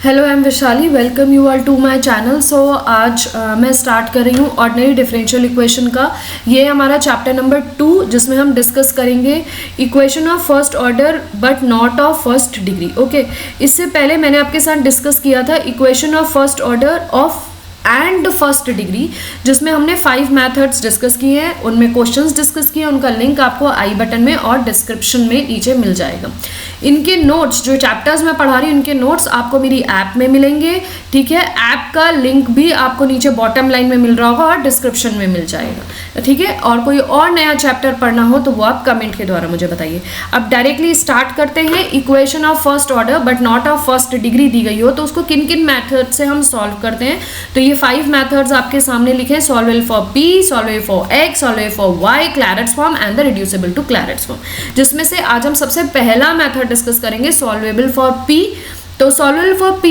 Hello, I am Vaishali. Welcome you all to my channel. So आज मैं start कर रही हूँ ऑर्डिनरी डिफरेंशियल इक्वेशन का। ये हमारा चैप्टर नंबर 2 जिसमें हम डिस्कस करेंगे equation of first order but not of first degree. Okay, इससे पहले मैंने आपके साथ डिस्कस किया था equation of first order of and first degree, जिसमें हमने 5 मेथड्स डिस्कस किए हैं, उनमें क्वेश्चंस डिस्कस किए हैं। उनका लिंक आपको आई बटन में और डिस्क्रिप्शन में नीचे मिल जाएगा। इनके नोट्स, जो चैप्टर्स मैं पढ़ा रही हूँ, इनके नोट्स आपको मेरी ऐप में मिलेंगे। ठीक है, ऐप का लिंक भी आपको नीचे बॉटम लाइन में मिल रहा होगा और डिस्क्रिप्शन में मिल जाएगा। ठीक है, और कोई और नया चैप्टर पढ़ना हो तो वो आप कमेंट के द्वारा मुझे बताइए। अब डायरेक्टली स्टार्ट करते हैं। Equation of first order but not of first degree दी गई हो तो उसको किन किन मैथड से हम सॉल्व करते हैं। तो ये 5 मेथड्स आपके सामने लिखे हैं: solvable for p, solvable for x, solvable for y, Clairaut's form and the reducible to Clairaut's form. जिसमें से आज हम सबसे पहला मेथड डिस्कस करेंगे सॉल्वेबल फॉर p। तो सॉल्वेबल फॉर p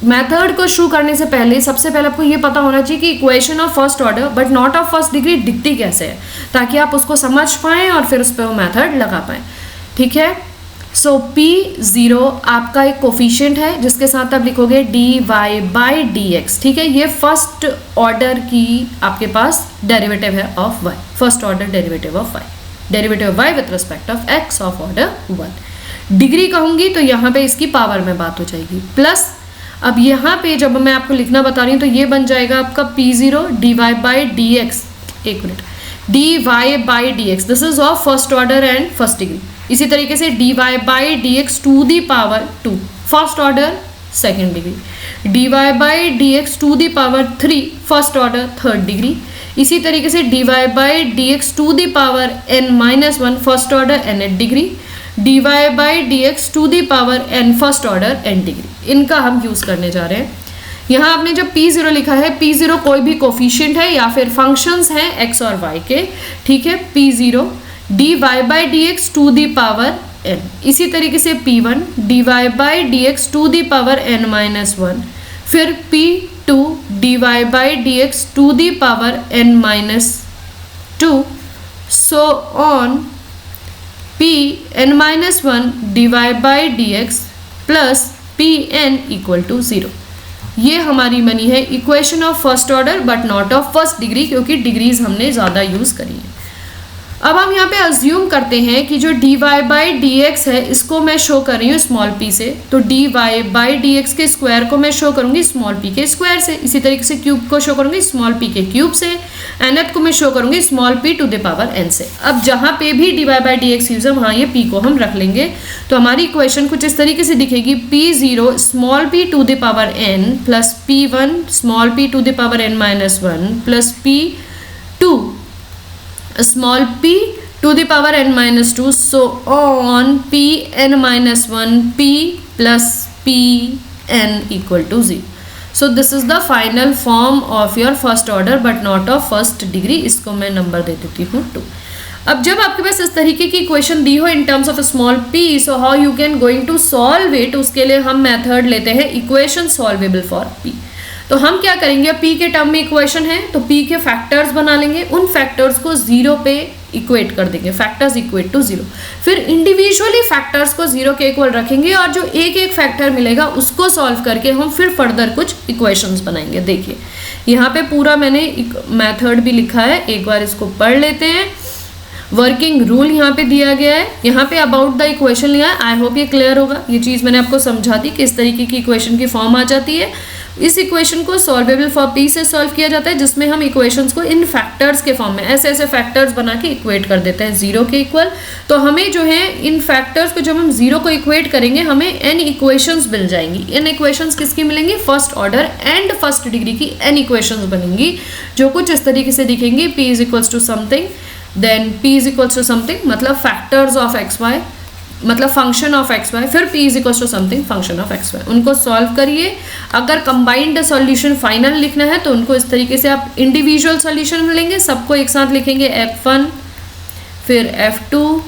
मेथड को शुरू करने से पहले सबसे पहले आपको ये पता होना चाहिए कि equation of first order but not of first degree दिखती कैसे है, ताकि आप उसको समझ पाएं और फिर उस पर वो मेथड लगा पाएं। ठीक है, सो P0 आपका एक कोफिशिएंट है जिसके साथ आप लिखोगे dy/dx। ठीक है, ये फर्स्ट ऑर्डर की आपके पास डेरिवेटिव है of y, first order derivative of y, derivative of y with respect of x of order 1। Degree कहूंगी तो यहाँ पे इसकी पावर में बात हो जाएगी, प्लस अब यहाँ पे जब मैं आपको लिखना बता रही हूँ तो ये बन जाएगा आपका P0 dy/dx। एक minute, dy/dx, this is of first order and first degree. इसी तरीके से dy/dx to the power 2 first order second degree, dy/dx to the power 3 first order third degree. इसी तरीके से dy/dx to the power n-1 first order nth degree, dy/dx to the power n first order n degree. इनका हम use करने जा रहे हैं। यहाँ आपने जब P0 लिखा है, P0 कोई भी कोफिशिएंट है या फिर फंक्शंस हैं x और y के। ठीक है, P0 dy/dx to the power n। इसी तरीके से P1 dy/dx to the power n-1, फिर P2 dy/dx to the power n-2, so on Pn-1 dy/dx plus Pn equal to 0। ये हमारी बनी है equation of first order but not of first degree, क्योंकि degrees हमने ज़्यादा यूज़ करी है। अब हम यहाँ पे अज्यूम करते हैं कि जो dy/dx है इसको मैं शो कर रही हूँ स्मॉल p से, तो dy/dx के स्क्वायर को मैं शो करूँगी स्मॉल p के स्क्वायर से। इसी तरीके से क्यूब को शो करूँगी स्मॉल p के क्यूब से, nth को मैं शो करूँगी small p to the power n से। अब जहाँ पे भी dy/dx यूज है वहाँ ये p को हम रख लेंगे। तो हमारी इक्वेशन कुछ इस तरीके से दिखेगी: P0 small p to the power n plus P1 small p to the power n-1 plus P2 small p to the power n-2, so on Pn-1 p plus Pn equal to 0. So this is the final form of your first order but not of first degree। इसको मैं number दे देती हूँ 2। अब जब आपके पास इस तरीके की इक्वेशन दी हो in terms of small p, so how you can going to solve it, उसके लिए हम मेथड लेते हैं इक्वेशन सॉल्वेबल फॉर p। तो हम क्या करेंगे, p के टर्म में इक्वेशन है तो p के फैक्टर्स बना लेंगे, उन फैक्टर्स को 0 पे इक्वेट कर देंगे, फैक्टर्स इक्वेट टू 0। फिर इंडिविजुअली फैक्टर्स को 0 के इक्वल रखेंगे और जो एक एक फैक्टर मिलेगा उसको सॉल्व करके हम फिर फर्दर कुछ इक्वेशंस बनाएंगे। देखिए यहाँ पे पूरा मैंने मेथड भी लिखा है, एक बार इसको पढ़ लेते हैं। वर्किंग रूल यहाँ पे दिया गया है, यहाँ पे अबाउट द इक्वेशन लिया है। आई होप ये क्लियर होगा। ये चीज़ मैंने आपको समझा दी कि इस तरीके की इक्वेशन की फॉर्म आ जाती है। इस इक्वेशन को सॉल्वेबल फॉर p से सॉल्व किया जाता है, जिसमें हम इक्वेशंस को इन फैक्टर्स के फॉर्म में ऐसे ऐसे फैक्टर्स बना के इक्वेट कर देते हैं 0 के इक्वल। तो हमें जो है इन फैक्टर्स को जब हम 0 को इक्वेट करेंगे हमें n इक्वेशंस मिल जाएंगी। n इक्वेशंस किसकी मिलेंगी? First order and first degree की n इक्वेशंस बनेंगी, जो कुछ इस तरीके से दिखेंगी: p is equals to something, then p is equals to something मतलब फैक्टर्स ऑफ xy, मतलब फंक्शन ऑफ एक्स वाई, फिर p is equal to something function of X Y. उनको सॉल्व करिए। अगर कंबाइंड सॉल्यूशन फाइनल लिखना है तो उनको इस तरीके से आप इंडिविजुअल सॉल्यूशन लेंगे, सबको एक साथ लिखेंगे f1 फिर f2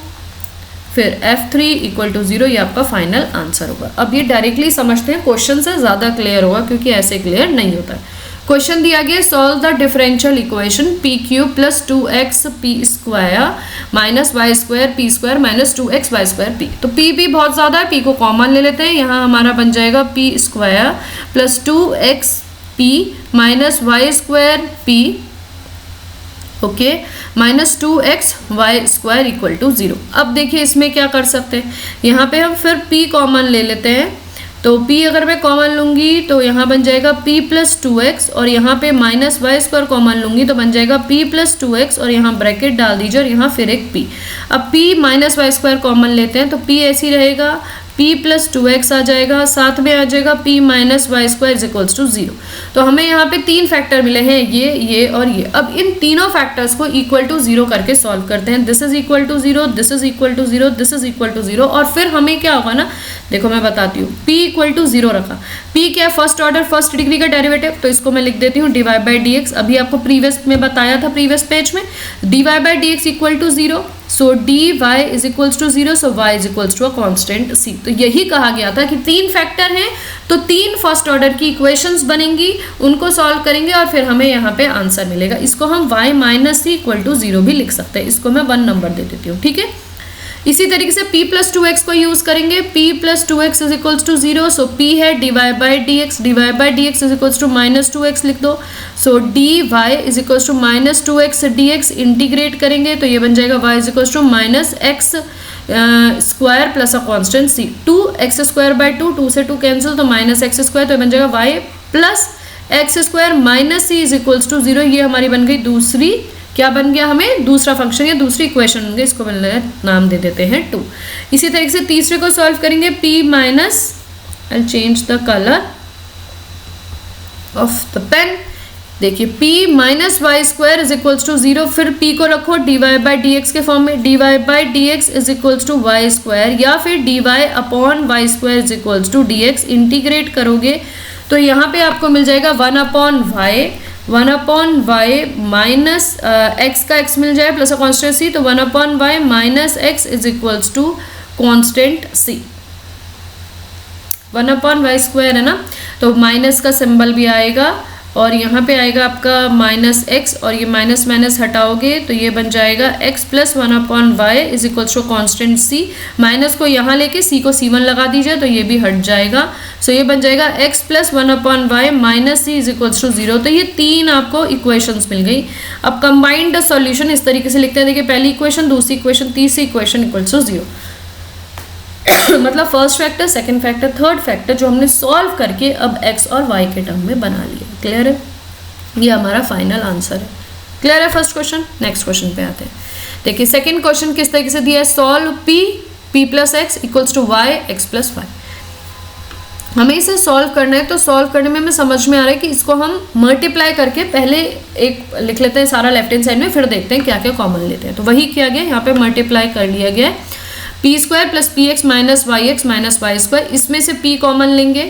फिर f3 इक्वल टू 0, ये आपका फाइनल आंसर होगा। अब ये डायरेक्टली समझते हैं, क्वेश्चन से ज़्यादा क्लियर होगा क्योंकि ऐसे क्लियर नहीं होता है। क्वेश्चन दिया गया solve the differential equation p³ plus 2x p² minus Y square P square minus 2x Y square P. तो p भी बहुत ज़्यादा है, p को कॉमन ले लेते हैं, यहाँ हमारा बन जाएगा p square plus 2x p minus Y square p, okay, minus 2x Y square equal to 0। अब देखिए इसमें क्या कर सकते हैं, यहाँ पे हम फिर p कॉमन ले लेते हैं, तो p अगर मैं कॉमन लूँगी तो यहाँ बन जाएगा p प्लस 2x और यहाँ पे माइनस वाई स्क्वायर कॉमन लूँगी तो बन जाएगा p प्लस 2x और यहाँ ब्रैकेट डाल दीजिए और यहाँ फिर एक p। अब p minus Y square common लेते हैं तो p ऐसी रहेगा, p प्लस 2x आ जाएगा, साथ में आ जाएगा p minus Y square is equals to 0। तो हमें यहाँ पे 3 फैक्टर मिले हैं, ये और ये। अब इन तीनों फैक्टर्स को इक्वल टू 0 करके सॉल्व करते हैं। This is equal to 0, this is equal to 0, this is equal to 0 और फिर हमें क्या होगा ना, देखो मैं बताती हूँ, p इक्वल टू 0 रखा, p क्या है, फर्स्ट ऑर्डर फर्स्ट डिग्री का डेरिवेटिव, तो इसको मैं लिख देती हूँ dy बाई डी एक्स। अभी आपको प्रीवियस में बताया था, प्रीवियस पेज में dy by d x equal to 0, so dy is equals to 0, so y is equals to a constant c। तो यही कहा गया था कि 3 फैक्टर हैं तो 3 फर्स्ट ऑर्डर की इक्वेशंस बनेंगी, उनको सॉल्व करेंगे और फिर हमें यहाँ पे आंसर मिलेगा। इसको हम y minus c equal to 0 भी लिख सकते हैं, इसको मैं 1 नंबर दे देती हूँ, ठीक है। इसी तरीके से p प्लस 2x को यूज करेंगे, p plus 2x is equals to 0, so p है dy by d x is equals to minus 2x लिख दो, so dy is equals to minus 2x dx, integrate करेंगे तो ये बन जाएगा y is equals to minus x square plus a constant c, 2x square by 2 से 2 cancel तो minus x square, तो बन जाएगा y plus x square minus c is equals to 0। ये हमारी बन गई दूसरी, क्या बन गया, हमें दूसरा फंक्शन या दूसरी इक्वेशन बन गई, इसको नाम दे देते हैं 2। इसी तरीके से तीसरे को सॉल्व करेंगे, p minus, I will change the colour of the pen, देखिए p minus Y square is equals to 0, फिर p को रखो dy बाई डी एक्स के फॉर्म में, dy by d x is equals to y square या फिर dy upon y square is equals to dx, integrate करोगे तो यहाँ पे आपको मिल जाएगा 1 अपॉन वाई माइनस एक्स का x मिल जाए प्लस अ कॉन्स्टेंट c, तो 1 upon y minus x is equals to constant c। 1 upon y square है ना, तो माइनस का सिंबल भी आएगा और यहाँ पे आएगा आपका माइनस एक्स और ये माइनस माइनस हटाओगे तो ये बन जाएगा x plus 1 upon y is equals to constant c। Minus को यहाँ लेके c को c1 लगा दीजिए तो ये भी हट जाएगा, सो ये बन जाएगा x plus 1 upon y minus c is equals to 0। तो ये 3 आपको इक्वेशंस मिल गई। अब कंबाइंड सॉल्यूशन इस तरीके से लिखते हैं, देखिए पहली इक्वेशन, दूसरी इक्वेशन, तीसरी इक्वेशन इक्वल्स टू 0 मतलब first factor, second factor, third factor जो हमने सॉल्व करके अब x और y के टर्म में बना लिया। क्लियर है, ये हमारा फाइनल आंसर है। क्लियर है फर्स्ट क्वेश्चन। नेक्स्ट क्वेश्चन पे आते हैं। देखिए सेकंड क्वेश्चन किस तरीके से दिया है, solve p plus x equals to y x plus y. हमें इसे सॉल्व करना है, तो सॉल्व करने में हमें समझ में आ रहा है कि इसको हम मल्टीप्लाई करके पहले एक लिख लेते हैं सारा लेफ्ट हैंड साइड में, फिर देखते हैं क्या क्या कॉमन लेते हैं। तो वही किया गया, यहाँ पे मल्टीप्लाई कर लिया गया है, p square plus p x minus Y square, इसमें से p कॉमन लेंगे,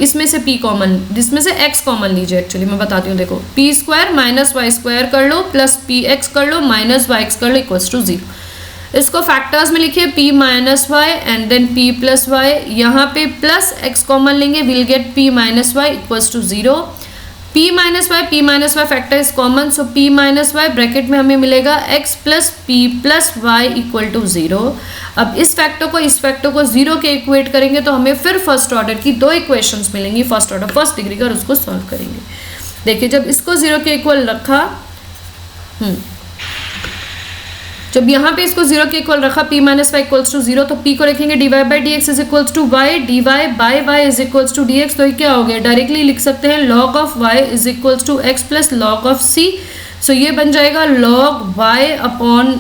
इसमें से p कॉमन, जिसमें से x कॉमन लीजिए। एक्चुअली मैं बताती हूँ, देखो p square minus Y square कर लो प्लस पी एक्स कर लो माइनस वाई एक्स कर लो इक्वल्स टू 0। इसको फैक्टर्स में लिखिए, p minus y and then p plus y, यहाँ पे प्लस x कॉमन लेंगे, will get p minus y equals to 0। p minus y factor is common, so p minus y bracket में हमें मिलेगा x plus p plus y equal to 0। अब इस factor को 0 के इक्वेट करेंगे तो हमें फिर फर्स्ट ऑर्डर की 2 इक्वेशंस मिलेंगी, फर्स्ट ऑर्डर फर्स्ट डिग्री का, और उसको सॉल्व करेंगे। देखिए जब इसको 0 के इक्वल रखा, जब यहाँ पे इसको 0 के इक्वल रखा, p minus y equals to 0, तो p को रखेंगे dy by d x is equals to y, dy by y is equals to d x. तो ये क्या हो गया, डायरेक्टली लिख सकते हैं log of y is equals to x plus log of c। So ये बन जाएगा log y upon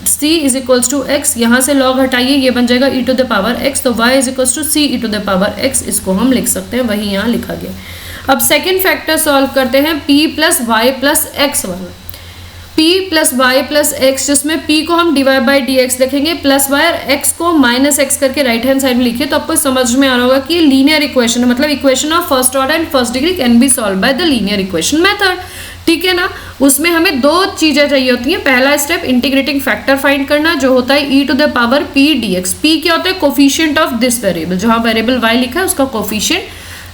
c is equals to x, यहाँ से log हटाइए, ये बन जाएगा e to the power x, तो y is equals to c e to the power x, इसको हम लिख सकते हैं, वही यहाँ लिखा गया। अब सेकेंड फैक्टर सॉल्व करते हैं, p plus y plus x वाला, p plus y plus x, जिसमें p को हम dy बाई डी एक्स लिखेंगे प्लस वाई और x को माइनस एक्स करके राइट हैंड साइड में लिखिए, तो आपको समझ में आ रहा होगा कि लीनियर इक्वेशन है, मतलब equation of first order and first degree can be solve by the linear equation method. ठीक है ना, उसमें हमें 2 चीजें चाहिए होती हैं। पहला स्टेप इंटीग्रेटिंग फैक्टर फाइंड करना, जो होता है e to the power p dx। p क्या होता है, कोफिशिएंट ऑफ दिस वेरिएबल, जहां वेरिएबल y लिखा है उसका कोफिशिएंट।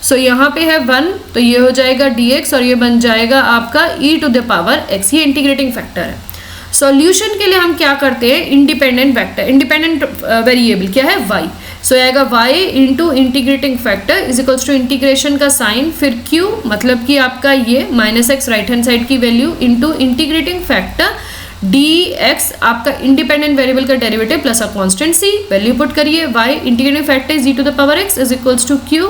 सो यहाँ पे है 1, तो ये हो जाएगा dx और ये बन जाएगा आपका e to the power x, ये इंटीग्रेटिंग फैक्टर है। सॉल्यूशन के लिए हम क्या करते हैं, इंडिपेंडेंट वेक्टर, इंडिपेंडेंट वेरिएबल क्या है y, सो आएगा y into integrating factor is equals to integration का साइन, फिर q मतलब कि आपका ये -x राइट हैंड साइड की value into integrating factor dx आपका इंडिपेंडेंट वेरिएबल का derivative plus a constant c, value put करिए y integrating factor is e to the power x is equals to q,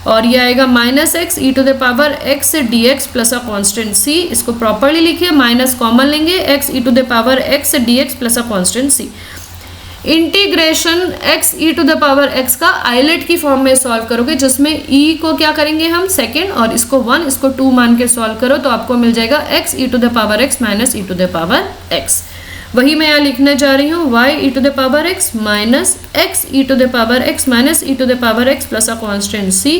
और ये आएगा -x e to the power x dx plus a constant c, इसको properly लिखिए, minus common लेंगे, x e to the power x dx plus a constant c। Integration x e to the power x का ILATE की form में solve करोगे, जिसमें e को क्या करेंगे हम सेकेंड और इसको 1 इसको 2 मान के सॉल्व करो तो आपको मिल जाएगा x e to the power x minus e to the power x। वही मैं यहाँ लिखने जा रही हूँ y e to the power x minus x e to the power x minus e to the power x plus a constant c,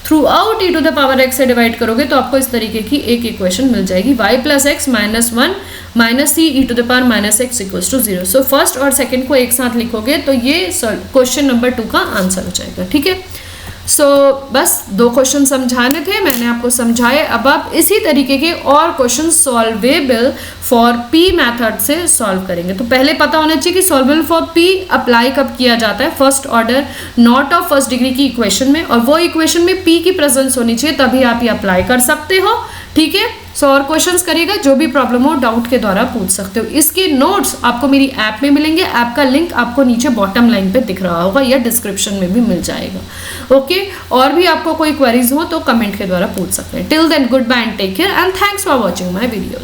throughout e to the power x से divide करोगे तो आपको इस तरीके की एक equation मिल जाएगी, y plus x minus 1 minus c e to the power minus x equals to 0। So first और सेकंड को एक साथ लिखोगे तो ये क्वेश्चन नंबर 2 का आंसर हो जाएगा, ठीक है। सो बस 2 क्वेश्चन समझाने थे, मैंने आपको समझाए। अब आप इसी तरीके के और question solvable for p method से सॉल्व करेंगे। तो पहले पता होना चाहिए कि सॉल्वेबल फॉर पी अप्लाई कब किया जाता है, first order not of first degree की इक्वेशन में, और वो इक्वेशन में पी की प्रेजेंस होनी चाहिए तभी आप ये अप्लाई कर सकते हो, ठीक है। सो और क्वेश्चंस करिएगा, जो भी प्रॉब्लम हो डाउट के द्वारा पूछ सकते हो। इसके नोट्स आपको मेरी ऐप में मिलेंगे, ऐप का लिंक आपको नीचे बॉटम लाइन पे दिख रहा होगा या डिस्क्रिप्शन में भी मिल जाएगा, ओके। और भी आपको कोई क्वेरीज हो तो कमेंट के द्वारा पूछ सकते हैं। Till then goodbye and take care and thanks for watching my videos.